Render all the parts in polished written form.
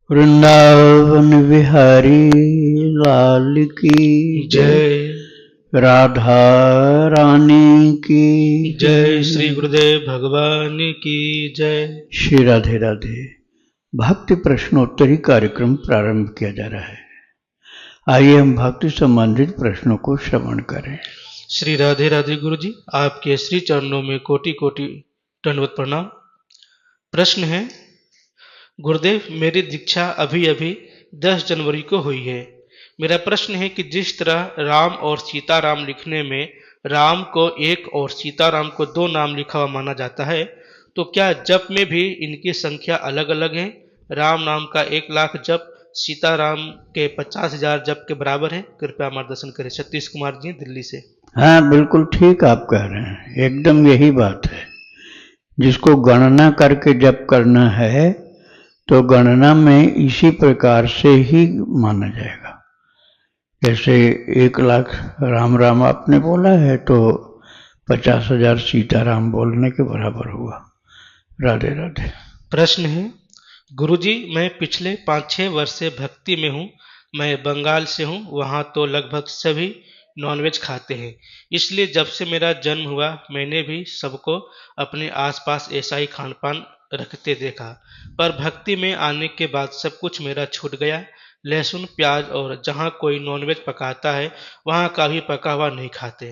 वृंदावन बिहारी लाल की जय। राधा रानी की जय श्री गुरुदेव भगवान की जय। श्री राधे राधे। भक्ति प्रश्नोत्तरी कार्यक्रम प्रारंभ किया जा रहा है। आइए हम भक्ति संबंधित प्रश्नों को श्रवण करें। श्री राधे राधे गुरु जी, आपके श्री चरणों में कोटि कोटि दंडवत प्रणाम। प्रश्न है, गुरुदेव मेरी दीक्षा अभी अभी 10 जनवरी को हुई है। मेरा प्रश्न है कि जिस तरह राम और सीताराम लिखने में राम को एक और सीताराम को 2 नाम लिखा हुआ माना जाता है, तो क्या जप में भी इनकी संख्या अलग अलग है? राम नाम का 1 लाख जप सीताराम के 50,000 जप के बराबर है? कृपया मार्गदर्शन करें। सतीश कुमार जी, दिल्ली से। हाँ, बिल्कुल ठीक आप कह रहे हैं, एकदम यही बात है। जिसको गणना करके जप करना है तो गणना में इसी प्रकार से ही माना जाएगा। जैसे 1 लाख राम राम आपने बोला है तो 50,000 सीताराम बोलने के बराबर हुआ। राधे राधे। प्रश्न है, गुरुजी मैं पिछले 5-6 वर्ष से भक्ति में हूँ। मैं बंगाल से हूँ, वहाँ तो लगभग सभी नॉनवेज खाते हैं। इसलिए जब से मेरा जन्म हुआ मैंने भी सबको अपने आसपास ऐसा ही खान पान रखते देखा, पर भक्ति में आने के बाद सब कुछ मेरा छूट गया। लहसुन प्याज और जहाँ कोई नॉनवेज पकाता है वहाँ का भी पका हुआ नहीं खाते।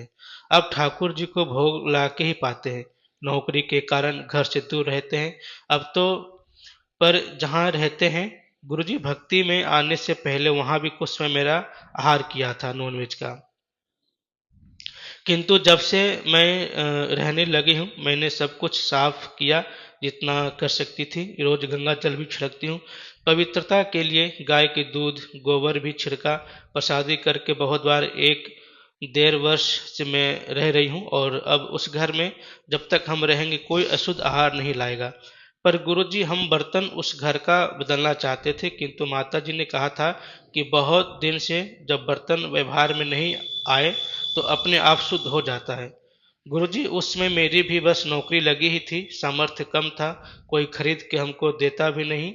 अब ठाकुर जी को भोग ला के ही पाते हैं। नौकरी के कारण घर से दूर रहते हैं अब तो, पर जहाँ रहते हैं गुरुजी भक्ति में आने से पहले वहाँ भी कुछ समय मेरा आहार किया था नॉनवेज का, किंतु जब से मैं रहने लगी हूँ मैंने सब कुछ साफ किया जितना कर सकती थी। रोज गंगा जल भी छिड़कती हूँ। पवित्रता के लिए गाय के दूध गोबर भी छिड़का, प्रसादी करके बहुत बार। 1-1.5 वर्ष से मैं रह रही हूँ और अब उस घर में जब तक हम रहेंगे कोई अशुद्ध आहार नहीं लाएगा। पर गुरुजी हम बर्तन उस घर का बदलना चाहते थे, किंतु माताजी ने कहा था कि बहुत दिन से जब बर्तन व्यवहार में नहीं आए तो अपने आप शुद्ध हो जाता है। गुरुजी उसमें मेरी भी बस नौकरी लगी ही थी, सामर्थ्य कम था, कोई खरीद के हमको देता भी नहीं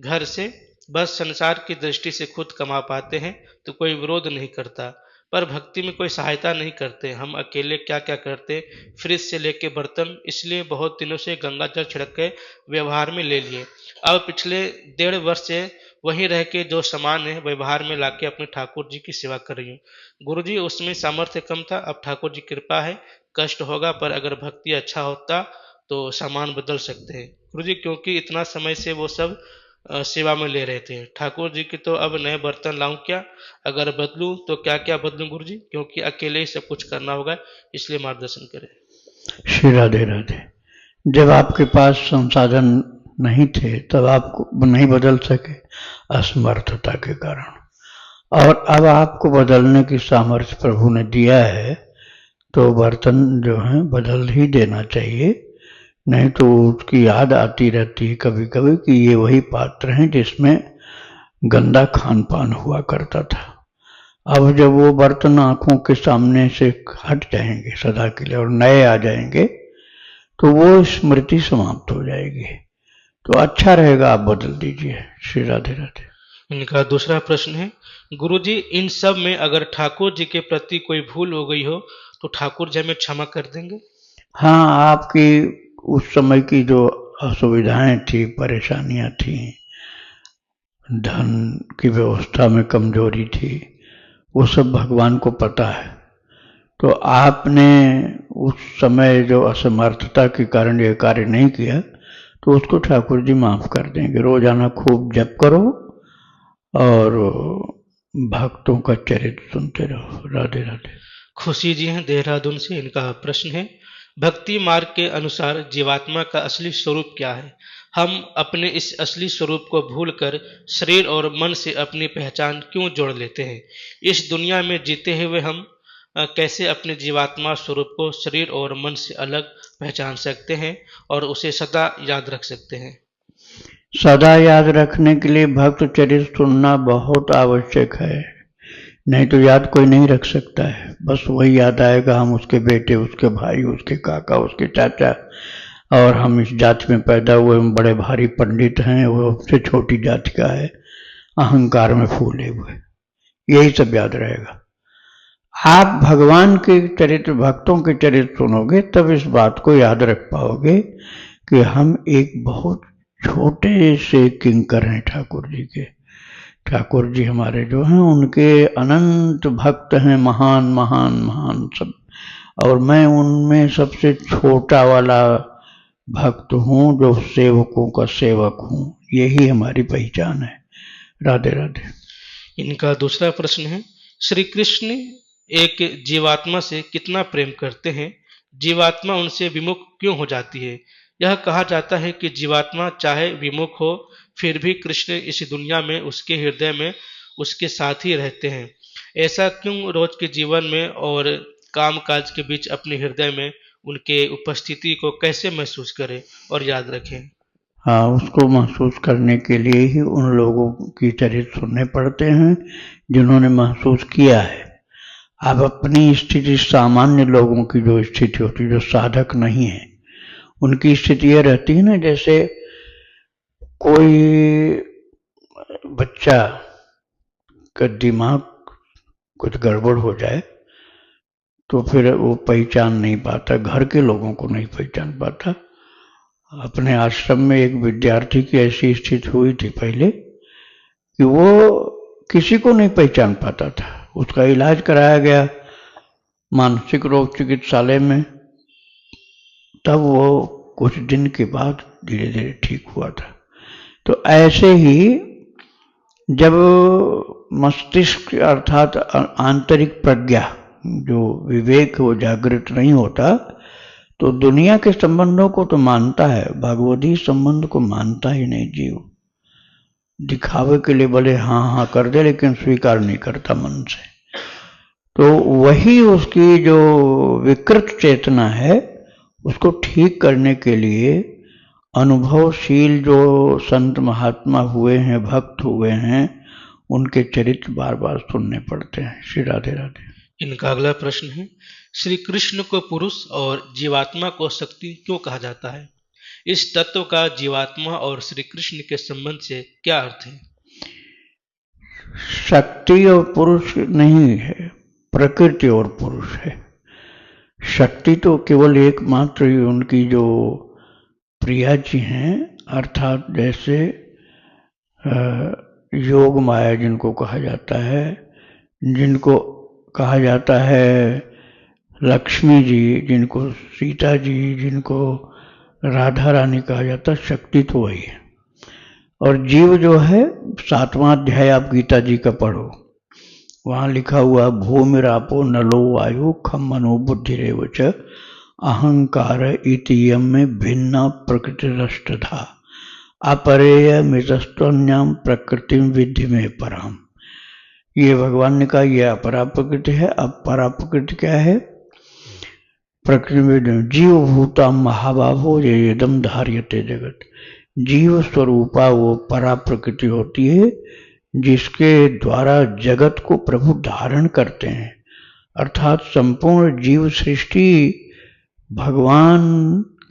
घर से, बस संसार की दृष्टि से खुद कमा पाते हैं तो कोई विरोध नहीं करता, पर भक्ति में कोई सहायता नहीं करते। हम अकेले क्या क्या करते, फ्रिज से लेके बर्तन, इसलिए बहुत दिनों से गंगा जल छिड़क के व्यवहार में ले लिए। अब पिछले 1.5 वर्ष से वहीं रह के जो सामान है व्यवहार में लाके अपने ठाकुर जी की सेवा कर रही हूँ। गुरुजी उसमें सामर्थ्य कम था, अब ठाकुर जी कृपा है, कष्ट होगा पर अगर भक्ति अच्छा होता तो सामान बदल सकते हैं गुरुजी, क्योंकि इतना समय से वो सब सेवा में ले रहे थे ठाकुर जी की। तो अब नए बर्तन लाऊं क्या, अगर बदलूं तो क्या क्या बदलूं गुरुजी, क्योंकि अकेले ही सब कुछ करना होगा, इसलिए मार्गदर्शन करें। श्री राधे राधे। जब आपके पास संसाधन नहीं थे तब आप नहीं बदल सके असमर्थता के कारण, और अब आपको बदलने की सामर्थ्य प्रभु ने दिया है तो बर्तन जो है बदल ही देना चाहिए। नहीं तो उसकी याद आती रहती है कभी कभी कि ये वही पात्र हैं जिसमें गंदा खान पान हुआ करता था। अब जब वो बर्तन आंखों के सामने से हट जाएंगे सदा के लिए और नए आ जाएंगे तो वो स्मृति समाप्त हो जाएगी। तो अच्छा रहेगा आप बदल दीजिए। श्री राधे राधे। इनका दूसरा प्रश्न है, गुरुजी इन सब में अगर ठाकुर जी के प्रति कोई भूल हो गई हो तो ठाकुर जी हमें क्षमा कर देंगे? हाँ, आपकी उस समय की जो असुविधाएं थी, परेशानियां थी, धन की व्यवस्था में कमजोरी थी, वो सब भगवान को पता है। तो आपने उस समय जो असमर्थता के कारण ये कार्य नहीं किया तो उसको ठाकुर जी माफ कर देंगे। रोजाना खूब जप करो और भक्तों का चरित्र सुनते रहो। राधे राधे। खुशी जी हैं देहरादून से, इनका प्रश्न है, भक्ति मार्ग के अनुसार जीवात्मा का असली स्वरूप क्या है? हम अपने इस असली स्वरूप को भूलकर शरीर और मन से अपनी पहचान क्यों जोड़ लेते हैं? इस दुनिया में जीते हुए हम कैसे अपने जीवात्मा स्वरूप को शरीर और मन से अलग पहचान सकते हैं और उसे सदा याद रख सकते हैं? सदा याद रखने के लिए भक्त चरित्र सुनना बहुत आवश्यक है, नहीं तो याद कोई नहीं रख सकता है। बस वही याद आएगा, हम उसके बेटे, उसके भाई, उसके काका, उसके चाचा, और हम इस जाति में पैदा हुए, हम बड़े भारी पंडित हैं, वो सबसे छोटी जाति का है। अहंकार में फूले हुए। यही सब याद रहेगा। आप भगवान के चरित्र, भक्तों के चरित्र सुनोगे तब इस बात को याद रख पाओगे कि हम एक बहुत छोटे से किंकर हैं ठाकुर जी के। ठाकुर जी हमारे जो हैं उनके अनंत भक्त हैं, महान महान महान सब, और मैं उनमें सबसे छोटा वाला भक्त हूँ जो सेवकों का सेवक हूँ। यही हमारी पहचान है। राधे राधे। इनका दूसरा प्रश्न है, श्री कृष्ण एक जीवात्मा से कितना प्रेम करते हैं? जीवात्मा उनसे विमुख क्यों हो जाती है? यह कहा जाता है कि जीवात्मा चाहे विमुख हो फिर भी कृष्ण इस दुनिया में, उसके हृदय में उसके साथ ही रहते हैं। ऐसा क्यों? रोज के जीवन में और काम काज के बीच अपने हृदय में उनके उपस्थिति को कैसे महसूस करें और याद रखें? हाँ, उसको महसूस करने के लिए ही उन लोगों की चरित्र सुनने पड़ते हैं जिन्होंने महसूस किया है। अब अपनी स्थिति, सामान्य लोगों की जो स्थिति होती है, जो साधक नहीं है, उनकी स्थिति यह रहती है ना, जैसे कोई बच्चा का दिमाग कुछ गड़बड़ हो जाए तो फिर वो पहचान नहीं पाता, घर के लोगों को नहीं पहचान पाता। अपने आश्रम में एक विद्यार्थी की ऐसी स्थिति हुई थी पहले कि वो किसी को नहीं पहचान पाता था। उसका इलाज कराया गया मानसिक रोग चिकित्सालय में, तब वो कुछ दिन के बाद धीरे धीरे ठीक हुआ था। तो ऐसे ही जब मस्तिष्क अर्थात आंतरिक प्रज्ञा, जो विवेक, वो जागृत नहीं होता तो दुनिया के संबंधों को तो मानता है, भगवती संबंध को मानता ही नहीं जीव। दिखावे के लिए भले हाँ हाँ कर दे लेकिन स्वीकार नहीं करता मन से। तो वही उसकी जो विकृत चेतना है उसको ठीक करने के लिए अनुभवशील जो संत महात्मा हुए हैं, भक्त हुए हैं, उनके चरित्र बार बार सुनने पड़ते हैं। श्री राधे राधे। इनका अगला प्रश्न है, श्री कृष्ण को पुरुष और जीवात्मा को शक्ति क्यों कहा जाता है? इस तत्व का जीवात्मा और श्री कृष्ण के संबंध से क्या अर्थ है? शक्ति और पुरुष नहीं है, प्रकृति और पुरुष है। शक्ति तो केवल एकमात्र उनकी जो प्रिया जी हैं, अर्थात जैसे योग माया जिनको कहा जाता है, जिनको कहा जाता है लक्ष्मी जी, जिनको सीता जी, जिनको राधा रानी कहा जाता है, शक्ति तो वही है। और जीव जो है, 7वां अध्याय आप गीता जी का पढ़ो, वहाँ लिखा हुआ भूमिरापो नलो वायु खम मनो बुद्धिरेव च अहंकार इतियम में भिन्ना प्रकृति था अपरेय मितस्त्वन्याम प्रकृति विधि में पराम। ये भगवान ने कहा यह अपरा प्रकृति है। अब परा प्रकृति क्या है? प्रकृति में जीव भूता महाबाहो ये यदम धार्यते जगत। जीव स्वरूपा वो परा प्रकृति होती है जिसके द्वारा जगत को प्रभु धारण करते हैं, अर्थात संपूर्ण जीव सृष्टि भगवान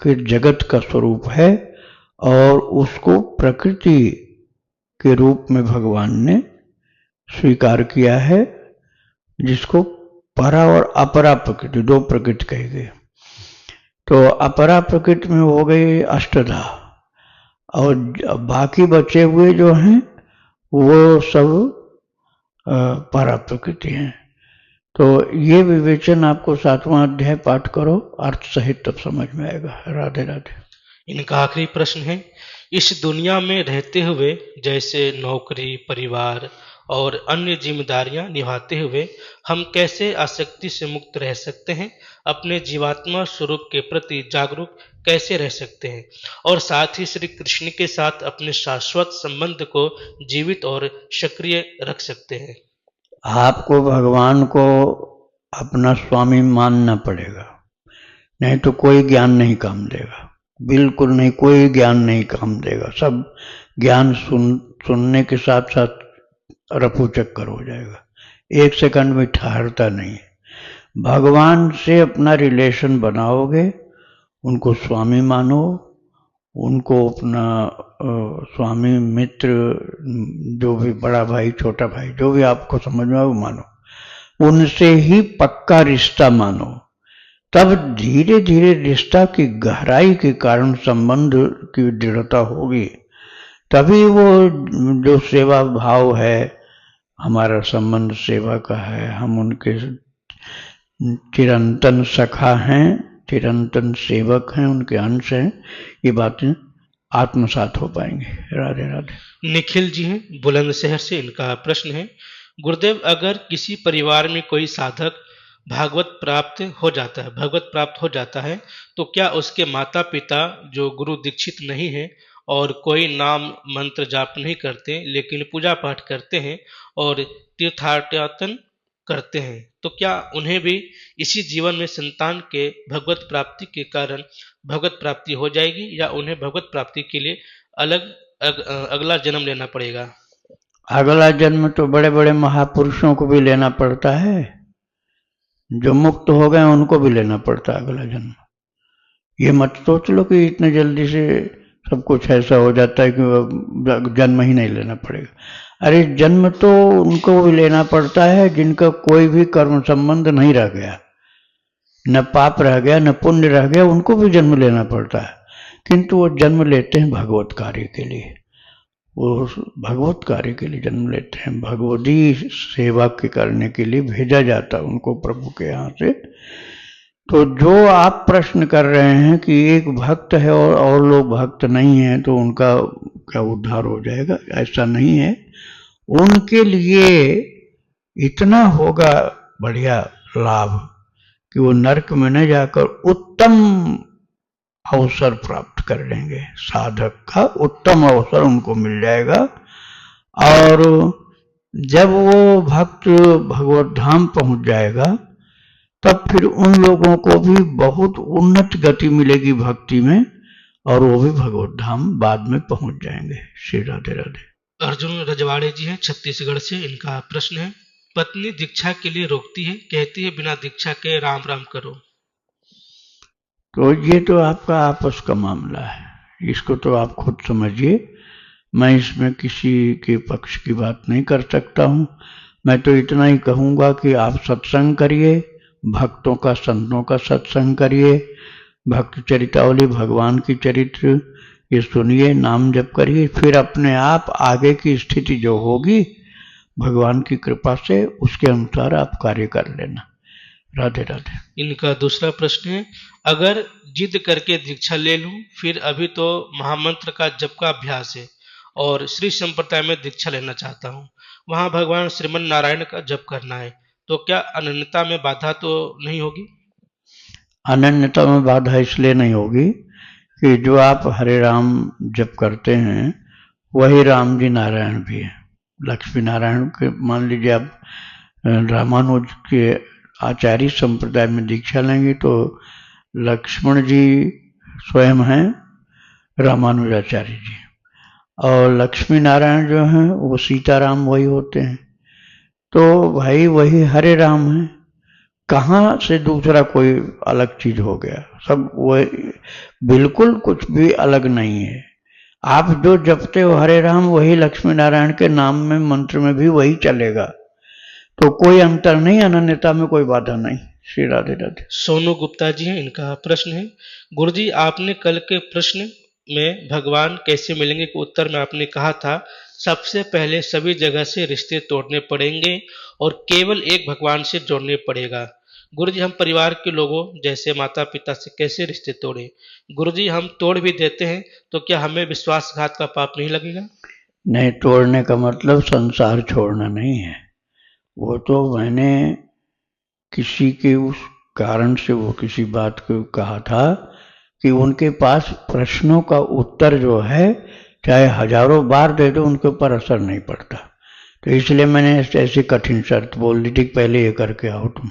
के जगत का स्वरूप है और उसको प्रकृति के रूप में भगवान ने स्वीकार किया है, जिसको परा और अपरा प्रकृति, दो प्रकृति कही गई। तो अपरा प्रकृति में हो गई अष्टधा, और बाकी बचे हुए जो हैं वो सब परा प्रकृति हैं। तो ये विवेचन आपको 7वां अध्याय पाठ करो अर्थ सहित, तब समझ में आएगा। राधे राधे। इनका आखिरी प्रश्न है, इस दुनिया में रहते हुए जैसे नौकरी, परिवार और अन्य जिम्मेदारियां निभाते हुए हम कैसे आसक्ति से मुक्त रह सकते हैं? अपने जीवात्मा स्वरूप के प्रति जागरूक कैसे रह सकते हैं और साथ ही श्री कृष्ण के साथ अपने शाश्वत संबंध को जीवित और सक्रिय रख सकते हैं? आपको भगवान को अपना स्वामी मानना पड़ेगा, नहीं तो कोई ज्ञान नहीं काम देगा। बिल्कुल नहीं, कोई ज्ञान नहीं काम देगा। सब ज्ञान सुनने के साथ साथ रफू चक्कर हो जाएगा, एक सेकंड में ठहरता नहीं है। भगवान से अपना रिलेशन बनाओगे, उनको स्वामी मानो, उनको अपना स्वामी, मित्र, जो भी बड़ा भाई, छोटा भाई, जो भी आपको समझ में आए वो मानो, उनसे ही पक्का रिश्ता मानो। तब धीरे धीरे रिश्ता की गहराई के कारण संबंध की दृढ़ता होगी। तभी वो जो सेवा भाव है, हमारा संबंध सेवा का है, हम उनके चिरंतन सखा हैं, चिरंतन सेवक हैं, उनके अंश हैं, ये बातें आत्मसात हो पाएंगे। राधे राधे। निखिल जी हैं बुलंदशहर से, इनका प्रश्न है, गुरुदेव अगर किसी परिवार में कोई साधक भगवत प्राप्त हो जाता है तो क्या उसके माता पिता जो गुरु दीक्षित नहीं है और कोई नाम मंत्र जाप नहीं करते लेकिन पूजा पाठ करते हैं और तीर्थाटन करते हैं, तो क्या उन्हें भी इसी जीवन में संतान के भगवत प्राप्ति के कारण भगवत प्राप्ति हो जाएगी या उन्हें भगवत प्राप्ति के लिए अगला जन्म लेना पड़ेगा? अगला जन्म तो बड़े बड़े महापुरुषों को भी लेना पड़ता है, जो मुक्त हो गए उनको भी लेना पड़ता है अगला जन्म। ये मत सोच लो कि इतने जल्दी से सब कुछ ऐसा हो जाता है कि जन्म ही नहीं लेना पड़ेगा। अरे जन्म तो उनको भी लेना पड़ता है जिनका कोई भी कर्म संबंध नहीं रह गया, न पाप रह गया न पुण्य रह गया, उनको भी जन्म लेना पड़ता है। किंतु वो जन्म लेते हैं भगवत कार्य के लिए, वो भगवत कार्य के लिए जन्म लेते हैं, भगवती सेवा के करने के लिए भेजा जाता है उनको प्रभु के यहाँ से। तो जो आप प्रश्न कर रहे हैं कि एक भक्त है और लोग भक्त नहीं हैं तो उनका क्या उद्धार हो जाएगा, ऐसा नहीं है। उनके लिए इतना होगा बढ़िया लाभ कि वो नरक में न जाकर उत्तम अवसर प्राप्त कर लेंगे, साधक का उत्तम अवसर उनको मिल जाएगा। और जब वो भक्त भगवत धाम पहुंच जाएगा तब फिर उन लोगों को भी बहुत उन्नत गति मिलेगी भक्ति में, और वो भी भगवत धाम बाद में पहुंच जाएंगे। श्री राधे राधे। अर्जुन रजवाड़े जी हैं छत्तीसगढ़ से, इनका प्रश्न है, पत्नी दीक्षा के लिए रोकती है, कहती है बिना दीक्षा के राम राम करो। तो ये तो आपका आपस का मामला है, इसको तो आप खुद समझिए, मैं इसमें किसी के पक्ष की बात नहीं कर सकता हूँ। मैं तो इतना ही कहूँगा कि आप सत्संग करिए, भक्तों का संतों का सत्संग करिए, भक्त चरितावली भगवान की चरित्र ये सुनिए, नाम जप करिए, फिर अपने आप आगे की स्थिति जो होगी भगवान की कृपा से उसके अनुसार आप कार्य कर लेना। राधे राधे। इनका दूसरा प्रश्न है, अगर जिद करके दीक्षा ले लूं, फिर अभी तो महामंत्र का जप का अभ्यास है और श्री संप्रदाय में दीक्षा लेना चाहता हूं, वहां भगवान श्रीमन नारायण का जप करना है, तो क्या अनन्यता में बाधा तो नहीं होगी? अनन्यता में बाधा इसलिए नहीं होगी कि जो आप हरे राम जप करते हैं वही राम जी नारायण भी है। लक्ष्मी नारायण के मान लीजिए आप रामानुज के आचार्य संप्रदाय में दीक्षा लेंगे तो लक्ष्मण जी स्वयं हैं रामानुजाचार्य जी, और लक्ष्मी नारायण जो हैं वो सीताराम वही होते हैं। तो भाई वही हरे राम है, कहाँ से दूसरा कोई अलग चीज हो गया, सब वो बिल्कुल कुछ भी अलग नहीं है। आप जो जपते हो हरे राम वही लक्ष्मी नारायण के नाम में मंत्र में भी वही चलेगा, तो कोई अंतर नहीं, अनन्यता में कोई बाधा नहीं। श्री राधे राधे। सोनू गुप्ता जी हैं, इनका प्रश्न है, गुरुजी आपने कल के प्रश्न में भगवान कैसे मिलेंगे के उत्तर में आपने कहा था सबसे पहले सभी जगह से रिश्ते तोड़ने पड़ेंगे और केवल एक भगवान से जोड़ने पड़ेगा। गुरुजी हम परिवार के लोगों जैसे माता पिता से कैसे रिश्ते तोड़ें? गुरुजी हम तोड़ भी देते हैं तो क्या हमें विश्वासघात का पाप नहीं लगेगा? नहीं, तोड़ने का मतलब संसार छोड़ना नहीं है, वो तो मैंने किसी के उस कारण से वो किसी बात को कहा था कि उनके पास प्रश्नों का उत्तर जो है चाहे हजारों बार दे दो उनके ऊपर असर नहीं पड़ता, तो इसलिए मैंने ऐसी कठिन शर्त बोल दी थी पहले ये करके आओ तुम।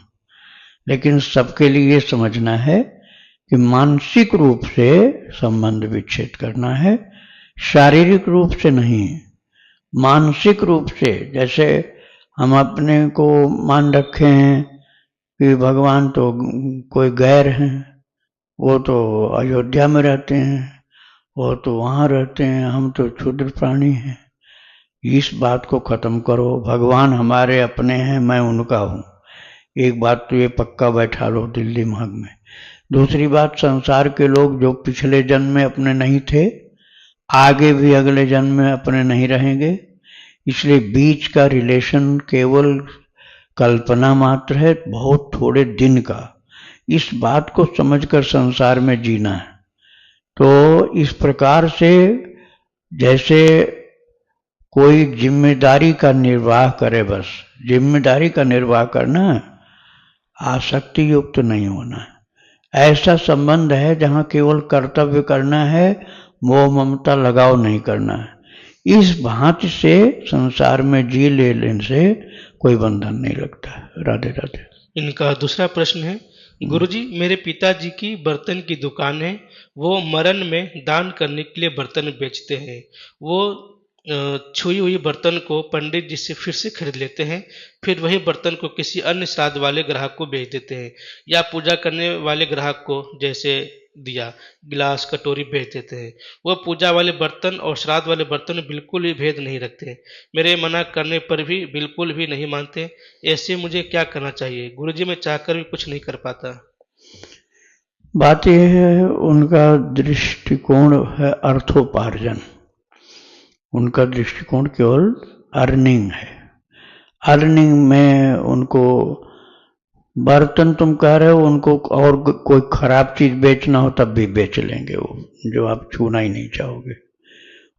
लेकिन सबके लिए ये समझना है कि मानसिक रूप से संबंध विच्छेद करना है, शारीरिक रूप से नहीं, मानसिक रूप से। जैसे हम अपने को मान रखे हैं कि भगवान तो कोई गैर हैं, वो तो अयोध्या में रहते हैं, वो तो वहाँ रहते हैं, हम तो क्षुद्र प्राणी हैं। इस बात को खत्म करो, भगवान हमारे अपने हैं, मैं उनका हूँ। एक बात तो ये पक्का बैठा लो दिल दिमाग में। दूसरी बात, संसार के लोग जो पिछले जन्म में अपने नहीं थे, आगे भी अगले जन्म में अपने नहीं रहेंगे, इसलिए बीच का रिलेशन केवल कल्पना मात्र है, बहुत थोड़े दिन का। इस बात को समझकर संसार में जीना है। तो इस प्रकार से जैसे कोई जिम्मेदारी का निर्वाह करे, बस जिम्मेदारी का निर्वाह करना है, आसक्ति युक्त नहीं होना है। ऐसा संबंध है जहाँ केवल कर्तव्य करना है, मोह ममता लगाव नहीं करना है। इस भांति से संसार में जी लेने से कोई बंधन नहीं लगता। राधे राधे। इनका दूसरा प्रश्न है, गुरुजी मेरे पिताजी की बर्तन की दुकान है, वो मरण में दान करने के लिए बर्तन बेचते हैं। वो छुई हुई बर्तन को पंडित जी से फिर से खरीद लेते हैं, फिर वही बर्तन को किसी अन्य श्राद्ध वाले ग्राहक को बेच देते हैं, या पूजा करने वाले ग्राहक को जैसे दिया गिलास कटोरी बेच देते हैं। वो पूजा वाले बर्तन और श्राद्ध वाले बर्तन में बिल्कुल भी भेद नहीं रखते। मेरे मना करने पर भी बिल्कुल भी नहीं मानते। ऐसे मुझे क्या करना चाहिए? गुरुजी मैं चाहकर भी कुछ नहीं कर पाता। बात यह है, उनका दृष्टिकोण है अर्थोपार्जन। उनका दृष्टिकोण केवल अर्निंग है। अर्निंग में उनको बर्तन तुम कह रहे हो, उनको और कोई खराब चीज बेचना हो तब भी बेच लेंगे वो, जो आप छूना ही नहीं चाहोगे।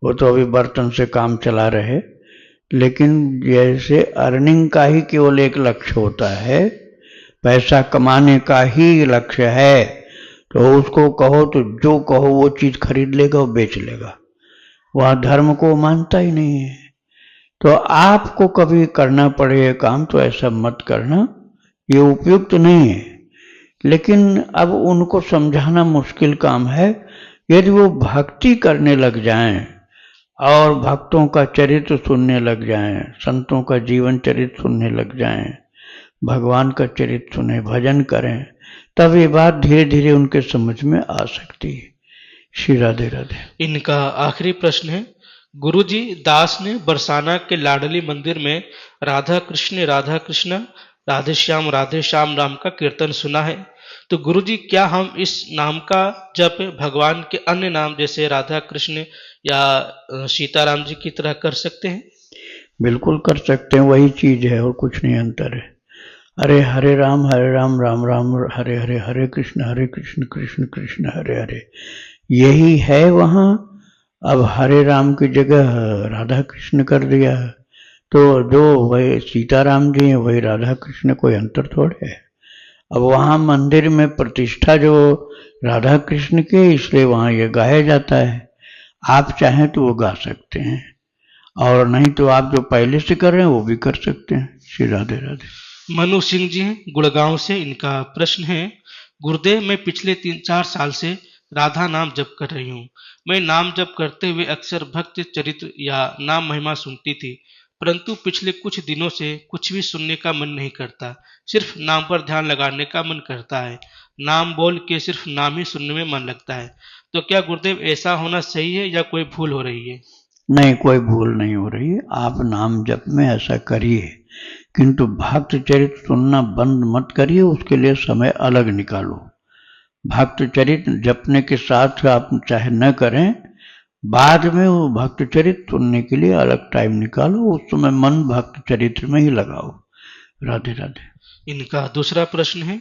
वो तो अभी बर्तन से काम चला रहे। लेकिन जैसे अर्निंग का ही केवल एक लक्ष्य होता है, पैसा कमाने का ही लक्ष्य है, तो उसको कहो तो जो कहो वो चीज खरीद लेगा और बेच लेगा। वह धर्म को मानता ही नहीं है। तो आपको कभी करना पड़े ये काम तो ऐसा मत करना, ये उपयुक्त नहीं है। लेकिन अब उनको समझाना मुश्किल काम है। यदि वो भक्ति करने लग जाएं और भक्तों का चरित्र सुनने लग जाएं, संतों का जीवन चरित्र सुनने लग जाएं, भगवान का चरित्र सुने, भजन करें, तब ये बात धीरे धीरे उनके समझ में आ सकती है। श्री राधे राधे। इनका आखिरी प्रश्न है, गुरुजी दास ने बरसाना के लाडली मंदिर में राधा कृष्ण राधे श्याम नाम का कीर्तन सुना है। तो गुरुजी क्या हम इस नाम का जप भगवान के अन्य नाम जैसे राधा कृष्ण या सीताराम जी की तरह कर सकते हैं? बिल्कुल कर सकते हैं, वही चीज है और कुछ नहीं अंतर है। अरे हरे राम राम राम हरे हरे, हरे कृष्ण कृष्ण कृष्ण हरे हरे, यही है वहाँ। अब हरे राम की जगह राधा कृष्ण कर दिया, तो जो वही सीताराम जी हैं वही राधा कृष्ण, कोई अंतर थोड़े है। अब वहाँ मंदिर में प्रतिष्ठा जो राधा कृष्ण के, इसलिए वहाँ ये गाया जाता है। आप चाहें तो वो गा सकते हैं, और नहीं तो आप जो पहले से कर रहे हैं वो भी कर सकते हैं। श्री राधे राधे। मनु सिंह जी गुड़गांव से, इनका प्रश्न है, गुरुदेव मैं पिछले 3-4 साल से राधा नाम जप कर रही हूँ। मैं नाम जप करते हुए अक्सर भक्त चरित्र या नाम महिमा सुनती थी, परंतु पिछले कुछ दिनों से कुछ भी सुनने का मन नहीं करता, सिर्फ नाम पर ध्यान लगाने का मन करता है। नाम बोल के सिर्फ नाम ही सुनने में मन लगता है। तो क्या गुरुदेव ऐसा होना सही है या कोई भूल हो रही है? नहीं, कोई भूल नहीं हो रही है। आप नाम जप में ऐसा करिए, किंतु भक्त चरित्र सुनना बंद मत करिए, उसके लिए समय अलग निकालो। भक्त चरित्र जपने के साथ आप चाहे न करें, बाद में वो भक्त चरित्र सुनने के लिए अलग टाइम निकालो, उस समय मन भक्त चरित्र में ही लगाओ। राधे राधे। इनका दूसरा प्रश्न है,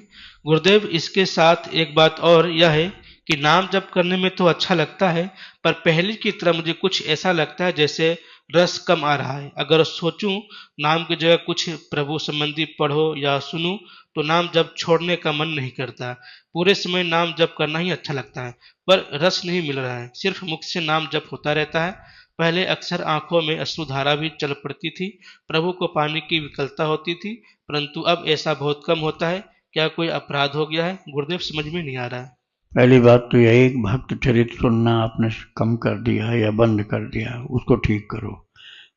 गुरुदेव इसके साथ एक बात और यह है कि नाम जप करने में तो अच्छा लगता है, पर पहले की तरह मुझे कुछ ऐसा लगता है जैसे रस कम आ रहा है। अगर सोचूं नाम की जगह कुछ प्रभु संबंधी पढ़ो या सुनूं तो नाम जप छोड़ने का मन नहीं करता। पूरे समय नाम जप करना ही अच्छा लगता है, पर रस नहीं मिल रहा है, सिर्फ मुख से नाम जप होता रहता है। पहले अक्सर आंखों में अश्रुधारा भी चल पड़ती थी, प्रभु को पाने की विकलता होती थी, परंतु अब ऐसा बहुत कम होता है। क्या कोई अपराध हो गया है? गुरुदेव समझ में नहीं आ रहा है। पहली बात तो यही, भक्त चरित्र सुनना आपने कम कर दिया है या बंद कर दिया, उसको ठीक करो।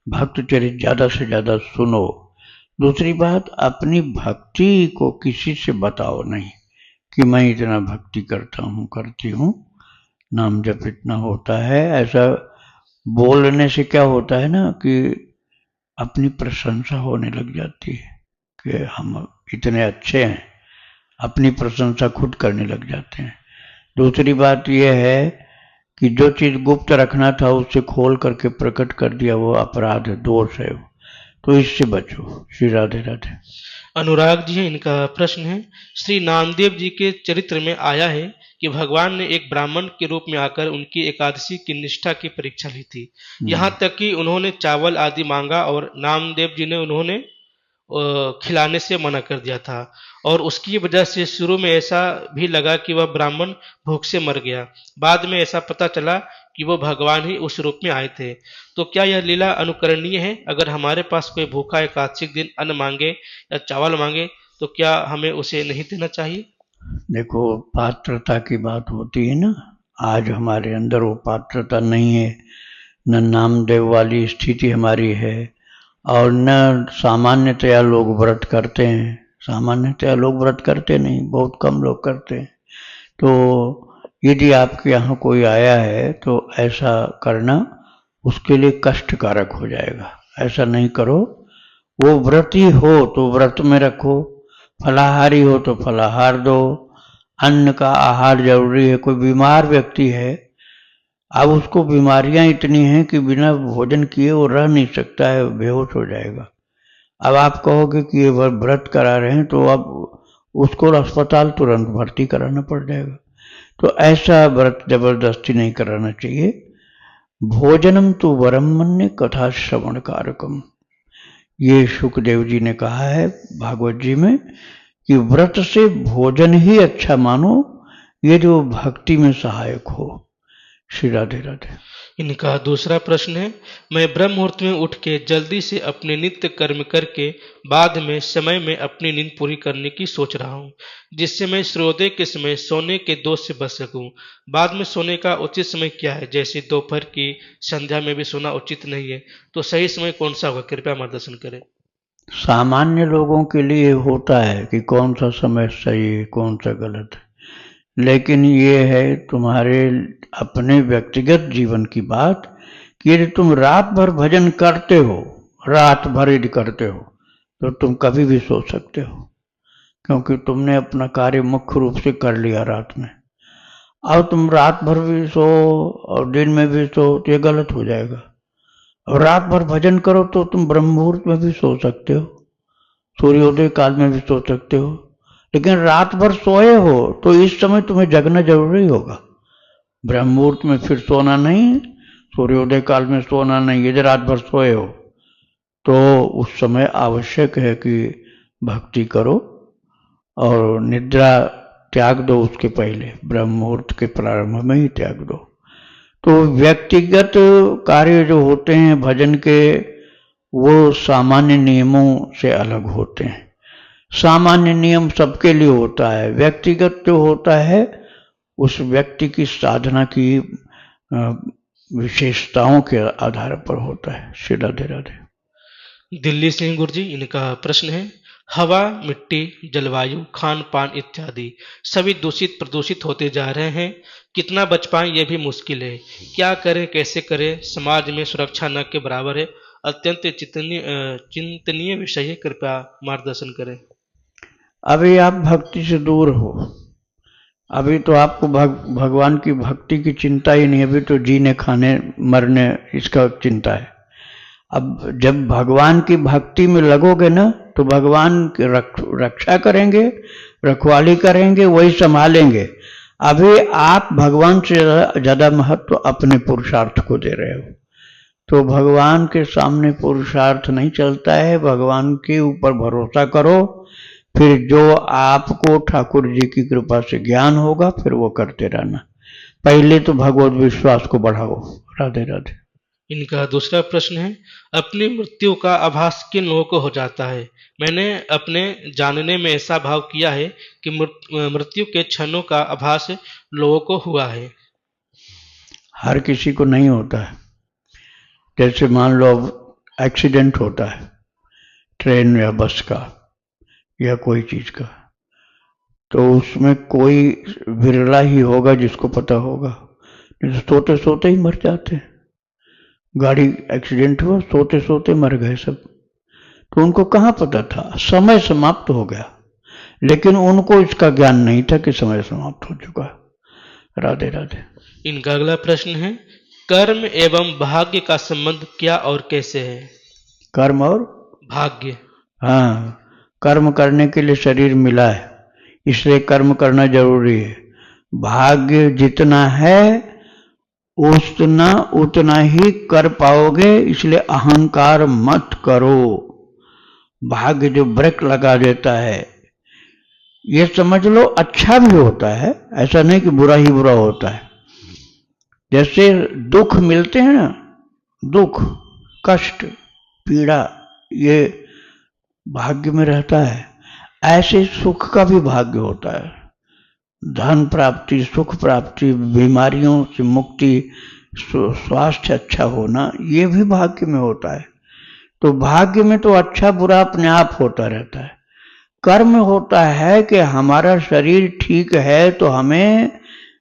भक्त चरित्र ज्यादा से ज्यादा सुनो। दूसरी बात, अपनी भक्ति को किसी से बताओ नहीं कि मैं इतना भक्ति करता हूँ करती हूँ। नाम जप इतना होता है। ऐसा बोलने से क्या होता है ना कि अपनी प्रशंसा होने लग जाती है कि हम इतने अच्छे हैं, अपनी प्रशंसा खुद करने लग जाते हैं। दूसरी बात यह है कि जो चीज गुप्त रखना था उसे खोल करके प्रकट कर दिया, वो अपराध है, दोष है, तो इससे बचो। श्री राधे राधे। अनुराग जी हैं, इनका प्रश्न है, श्री नामदेव जी के चरित्र में आया है कि भगवान ने एक ब्राह्मण के रूप में आकर उनकी एकादशी की निष्ठा की परीक्षा ली थी। यहाँ तक कि उन्होंने चावल आदि मांगा और नामदेव जी ने उन्होंने खिलाने से मना कर दिया था और उसकी वजह से शुरू में ऐसा भी लगा कि वह ब्राह्मण भूख से मर गया। बाद में ऐसा पता चला कि वो भगवान ही उस रूप में आए थे। तो क्या यह लीला अनुकरणीय है? अगर हमारे पास कोई भूखा एकादशी के दिन अन्न मांगे या चावल मांगे तो क्या हमें उसे नहीं देना चाहिए? देखो, पात्रता की बात होती है ना, आज हमारे अंदर वो पात्रता नहीं है, न नामदेव वाली स्थिति हमारी है, और न सामान्यतया लोग व्रत करते हैं। सामान्यतया लोग व्रत करते नहीं, बहुत कम लोग करते हैं। तो यदि आपके यहाँ कोई आया है तो ऐसा करना उसके लिए कष्टकारक हो जाएगा, ऐसा नहीं करो। वो व्रती हो तो व्रत में रखो, फलाहारी हो तो फलाहार दो। अन्न का आहार जरूरी है। कोई बीमार व्यक्ति है, अब उसको बीमारियां इतनी हैं कि बिना भोजन किए वो रह नहीं सकता है, बेहोश हो जाएगा। अब आप कहोगे कि ये व्रत करा रहे हैं तो अब उसको अस्पताल तुरंत भर्ती कराना पड़ जाएगा। तो ऐसा व्रत जबरदस्ती नहीं कराना चाहिए। भोजनम तो वरम मन्ये कथा श्रवण कारकम, ये सुखदेव जी ने कहा है भागवत जी में कि व्रत से भोजन ही अच्छा मानो, ये जो भक्ति में सहायक हो। श्री राधे राधे। इनका दूसरा प्रश्न है, मैं ब्रह्म मुहूर्त में उठ के जल्दी से अपने नित्य कर्म करके बाद में समय में अपनी नींद पूरी करने की सोच रहा हूँ, जिससे मैं सूर्योदय के समय सोने के दोष से बच सकूँ। बाद में सोने का उचित समय क्या है? जैसे दोपहर की संध्या में भी सोना उचित नहीं है, तो सही समय कौन सा होगा? कृपया मार्गदर्शन करें। सामान्य लोगों के लिए होता है कि कौन सा समय सही है, कौन सा गलत है, लेकिन ये है तुम्हारे अपने व्यक्तिगत जीवन की बात कि यदि तुम रात भर भजन करते हो, रात भर यदि करते हो, तो तुम कभी भी सो सकते हो, क्योंकि तुमने अपना कार्य मुख्य रूप से कर लिया रात में। अब तुम रात भर भी सो और दिन में भी सो तो ये गलत हो जाएगा। और रात भर भजन करो तो तुम ब्रह्म मुहूर्त में भी सो सकते हो, सूर्योदय काल में भी सो सकते हो, लेकिन रात भर सोए हो तो इस समय तुम्हें जगना जरूरी होगा। ब्रह्म मुहूर्त में फिर सोना नहीं, सूर्योदय काल में सोना नहीं। यदि रात भर सोए हो तो उस समय आवश्यक है कि भक्ति करो और निद्रा त्याग दो, उसके पहले ब्रह्म मुहूर्त के प्रारंभ में ही त्याग दो। तो व्यक्तिगत कार्य जो होते हैं भजन के, वो सामान्य नियमों से अलग होते हैं। सामान्य नियम सबके लिए होता है, व्यक्तिगत जो होता है उस व्यक्ति की साधना की विशेषताओं के आधार पर होता है। श्री राधे राधे। दिल्ली से गुरु जी, इनका प्रश्न है, हवा, मिट्टी, जलवायु, खान पान इत्यादि सभी दूषित प्रदूषित होते जा रहे हैं। कितना बच पाए यह भी मुश्किल है। क्या करें, कैसे करें? समाज में सुरक्षा न के बराबर है। अत्यंत चिंतनीय विषय है। कृपया मार्गदर्शन करें। अभी आप भक्ति से दूर हो, अभी तो आपको भगवान की भक्ति की चिंता ही नहीं, अभी तो जीने खाने मरने इसका चिंता है। अब जब भगवान की भक्ति में लगोगे ना तो भगवान की रक्षा करेंगे, रखवाली करेंगे, वही संभालेंगे। अभी आप भगवान से ज्यादा महत्व अपने पुरुषार्थ को दे रहे हो, तो भगवान के सामने पुरुषार्थ नहीं चलता है। भगवान के ऊपर भरोसा करो, फिर जो आपको ठाकुर जी की कृपा से ज्ञान होगा फिर वो करते रहना। पहले तो भगवत विश्वास को बढ़ाओ। राधे राधे। इनका दूसरा प्रश्न है, अपनी मृत्यु का आभास किन लोगों को हो जाता है? मैंने अपने जानने में ऐसा भाव किया है कि मृत्यु के क्षणों का आभास लोगों को हुआ है। हर किसी को नहीं होता है। जैसे मान लो एक्सीडेंट होता है ट्रेन या बस का या कोई चीज का, तो उसमें कोई विरला ही होगा जिसको पता होगा। सोते सोते ही मर जाते हैं। गाड़ी एक्सीडेंट हुआ, सोते सोते मर गए सब। तो उनको कहाँ पता था, समय समाप्त हो गया, लेकिन उनको इसका ज्ञान नहीं था कि समय समाप्त हो चुका। राधे राधे। इनका अगला प्रश्न है, कर्म एवं भाग्य का संबंध क्या और कैसे है? कर्म और भाग्य। हाँ, कर्म करने के लिए शरीर मिला है, इसलिए कर्म करना जरूरी है। भाग्य जितना है उतना उतना ही कर पाओगे, इसलिए अहंकार मत करो। भाग्य जो ब्रेक लगा देता है, ये समझ लो अच्छा भी होता है, ऐसा नहीं कि बुरा ही बुरा होता है। जैसे दुख मिलते हैं ना, दुख, कष्ट, पीड़ा, ये भाग्य में रहता है। ऐसे सुख का भी भाग्य होता है। धन प्राप्ति, सुख प्राप्ति, बीमारियों से मुक्ति, स्वास्थ्य अच्छा होना, ये भी भाग्य में होता है। तो भाग्य में तो अच्छा बुरा अपने आप होता रहता है। कर्म होता है कि हमारा शरीर ठीक है तो हमें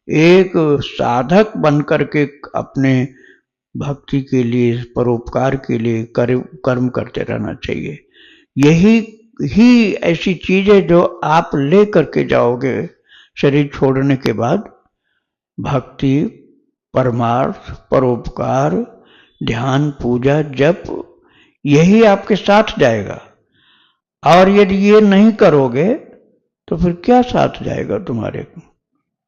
एक साधक बन करके अपने भक्ति के लिए, परोपकार के लिए कर्म करते रहना चाहिए। यही ही ऐसी चीज है जो आप ले करके जाओगे शरीर छोड़ने के बाद। भक्ति, परमार्थ, परोपकार, ध्यान, पूजा, जप, यही आपके साथ जाएगा। और यदि ये नहीं करोगे तो फिर क्या साथ जाएगा तुम्हारे?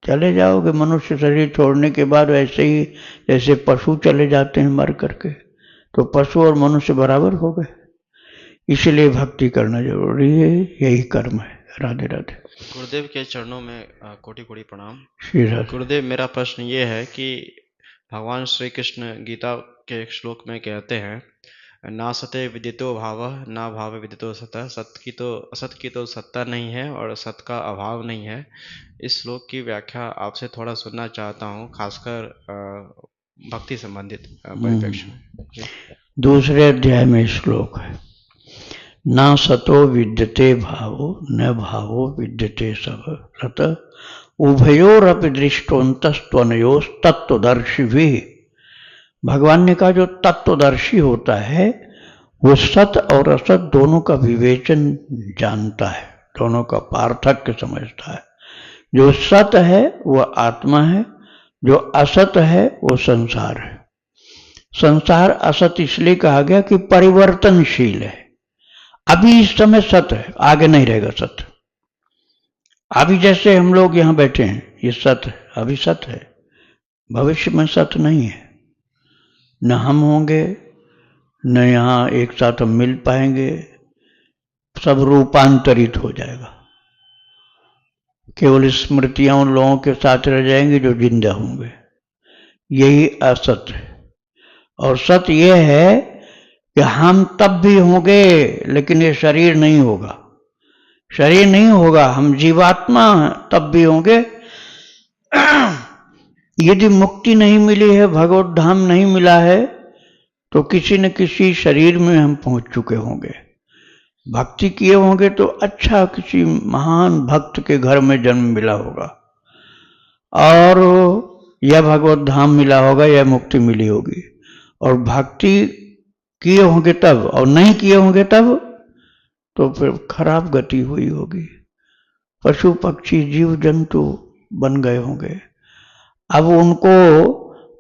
चले जाओगे मनुष्य शरीर छोड़ने के बाद वैसे ही जैसे पशु चले जाते हैं मर करके। तो पशु और मनुष्य बराबर हो गए। इसलिए भक्ति करना जरूरी है, यही कर्म है। राधे राधे। गुरुदेव के चरणों में कोटि कोटि प्रणाम। श्री राधे। गुरुदेव, मेरा प्रश्न ये है कि भगवान श्री कृष्ण गीता के एक श्लोक में कहते हैं, ना सते विदितो भाव, ना भाव विदितो सतः। असत की तो सत्ता नहीं है और सत का अभाव नहीं है। इस श्लोक की व्याख्या आपसे थोड़ा सुनना चाहता हूँ, खासकर भक्ति संबंधित परिप्रेक्ष्य में। दूसरे अध्याय में श्लोक है, ना सतो विद्यते भावो न भावो विद्यते सत उभयोरपि दृष्टोन्तस्त्वनयोस् तत्वदर्शी। भगवान ने कहा जो तत्वदर्शी होता है वो सत और असत दोनों का विवेचन जानता है, दोनों का पार्थक्य समझता है। जो सत है वह आत्मा है, जो असत है वो संसार है। संसार असत इसलिए कहा गया कि परिवर्तनशील है। अभी इस समय सत है, आगे नहीं रहेगा सत। अभी जैसे हम लोग यहां बैठे हैं, ये सत है, अभी सत है, भविष्य में सत नहीं है। न हम होंगे, न यहां एक साथ हम मिल पाएंगे, सब रूपांतरित हो जाएगा। केवल स्मृतियां उन लोगों के साथ रह जाएंगी जो जिंदा होंगे। यही असत है। और सत्य यह है कि हम तब भी होंगे, लेकिन ये शरीर नहीं होगा। शरीर नहीं होगा, हम जीवात्मा तब भी होंगे। यदि मुक्ति नहीं मिली है, भगवत धाम नहीं मिला है, तो किसी न किसी शरीर में हम पहुंच चुके होंगे। भक्ति किए होंगे तो अच्छा किसी महान भक्त के घर में जन्म मिला होगा, और यह भगवत धाम मिला होगा, यह मुक्ति मिली होगी। और भक्ति किए होंगे तब, और नहीं किए होंगे तब, तो फिर खराब गति हुई होगी। पशु पक्षी जीव जंतु बन गए होंगे। अब उनको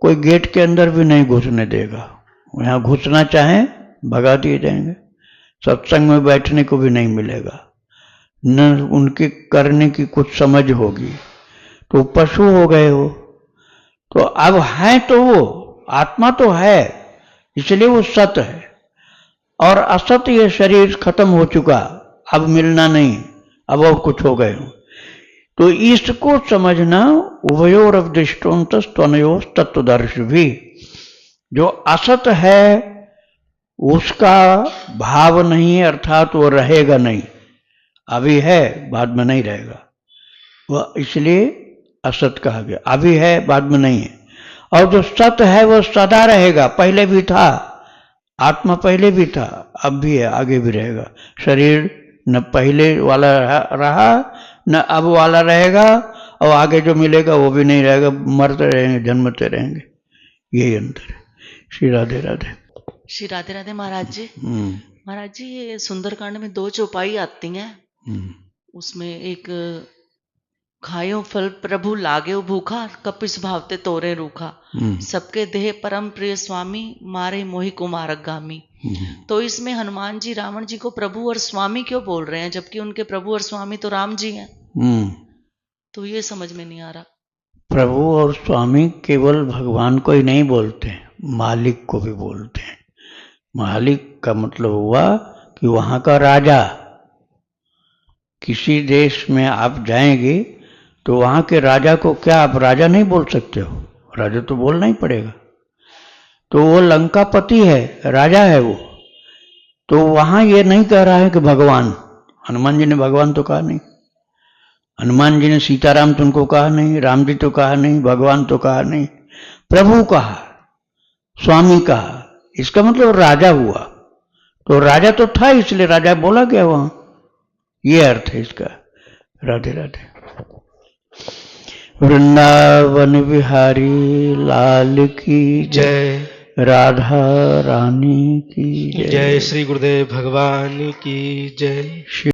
कोई गेट के अंदर भी नहीं घुसने देगा। यहाँ घुसना चाहें भगा दिए जाएंगे। सत्संग में बैठने को भी नहीं मिलेगा, न उनके करने की कुछ समझ होगी। तो पशु हो गए हो। तो अब है तो वो आत्मा तो है, इसलिए वो सत है। और असत ये शरीर खत्म हो चुका, अब मिलना नहीं, अब और कुछ हो गए हो। तो इसको समझना, उभयोर दृष्टोन्तस्त्वनयोस् तत्वदर्शी भी। जो असत है उसका भाव नहीं है, अर्थात वो रहेगा नहीं। अभी है, बाद में नहीं रहेगा, वह इसलिए असत कहा गया। अभी है, बाद में नहीं है। और जो सत है वो सदा रहेगा, पहले भी था, आत्मा पहले भी था, अब भी है, आगे भी रहेगा। शरीर न पहले वाला रहा न अब वाला रहेगा, और आगे जो मिलेगा वो भी नहीं रहेगा, मरते रहेंगे, जन्मते रहेंगे। यही अंतर है। श्री राधे राधे। श्री राधे राधे महाराज जी। महाराज जी, ये सुंदरकांड में 2 चौपाई आती हैं। उसमें एक खायो फल प्रभु लागेओ भूखा, कपिस भावते तोरे रूखा, सबके देह परम प्रिय स्वामी, मारे मोहि कुमारक गामी। तो इसमें हनुमान जी रावण जी को प्रभु और स्वामी क्यों बोल रहे हैं, जबकि उनके प्रभु और स्वामी तो राम जी हैं? तो ये समझ में नहीं आ रहा। प्रभु और स्वामी केवल भगवान को ही नहीं बोलते, मालिक को भी बोलते हैं। मालिक का मतलब हुआ कि वहां का राजा। किसी देश में आप जाएंगे तो वहां के राजा को क्या आप राजा नहीं बोल सकते हो? राजा तो बोलना ही पड़ेगा। तो वो लंकापति है, राजा है वो। तो वहां ये नहीं कह रहा है कि भगवान। हनुमान जी ने भगवान तो कहा नहीं, हनुमान जी ने सीताराम तो उनको कहा नहीं, राम जी तो कहा नहीं, भगवान तो कहा नहीं, प्रभु कहा, स्वामी कहा। इसका मतलब राजा हुआ। तो राजा तो था, इसलिए राजा बोला गया वहां। ये अर्थ है इसका। राधे राधे। वृंदावन बिहारी लाल की जय। राधा रानी की जय। श्री गुरुदेव भगवान की जय।